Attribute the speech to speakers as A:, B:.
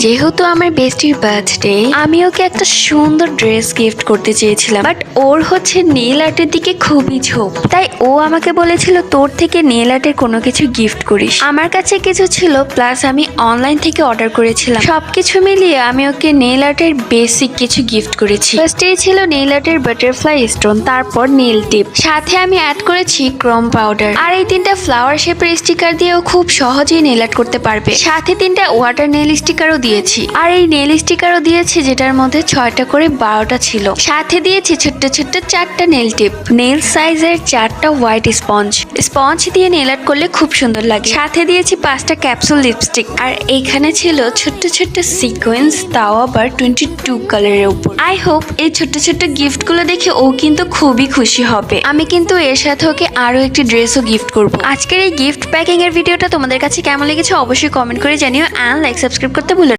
A: যেহেতু আমার বেস্টির বার্থডে, আমি ওকে একটা সুন্দর ড্রেস গিফট করতে চেয়েছিলাম, বাট ওর হচ্ছে নেল আর্টের দিকে খুবই ঝোঁক। তাই ও আমাকে বলেছিল তোর থেকে নেল আর্টের কোনো কিছু গিফট করিস। আমার কাছে কিছু ছিল, প্লাস আমি অনলাইন থেকে অর্ডার করেছিলাম। সবকিছু মিলিয়ে আমি ওকে নেল আর্টের বেসিক কিছু গিফট করেছি। ফার্স্টেই ছিল নেল আর্টের বাটারফ্লাই স্টোন, তারপর নেল টিপ, সাথে আমি অ্যাড করেছি ক্রোম পাউডার। আর এই তিনটা ফ্লাওয়ার শেপের স্টিকার দিয়েও খুব সহজেই নেল আর্ট করতে পারবে। সাথে তিনটা ওয়াটার নেল স্টিকারও দিয়েছি। আর এই নেল স্টিকারও দিয়েছি যেটার মধ্যে 6টা করে 12টা ছিল। সাথে দিয়েছি ছোট্ট ছোট্ট 4টা নেল টিপ, নেল সাইজের 4টা হোয়াইট স্পঞ্জ দিয়ে নেল আর্ট করলে খুব সুন্দর লাগে। সাথে দিয়েছি 5টা ক্যাপসুল লিপস্টিক। আর এইখানে ছিল ছোট্ট ছোট্ট সিকোয়েন্স, তাও আবার 22 কালারের উপর। আই হোপ এই ছোট্ট ছোট্ট গিফট গুলো দেখে ও কিন্তু খুবই খুশি হবে। আমি কিন্তু এর সাথে ওকে আরো একটি ড্রেসও গিফট করব। আজকের এই গিফট প্যাকিং এর ভিডিওটা তোমাদের কাছে কেমন লেগেছে অবশ্যই কমেন্ট করে জানিও, এন্ড লাইক সাবস্ক্রাইব করতে ভুলো না।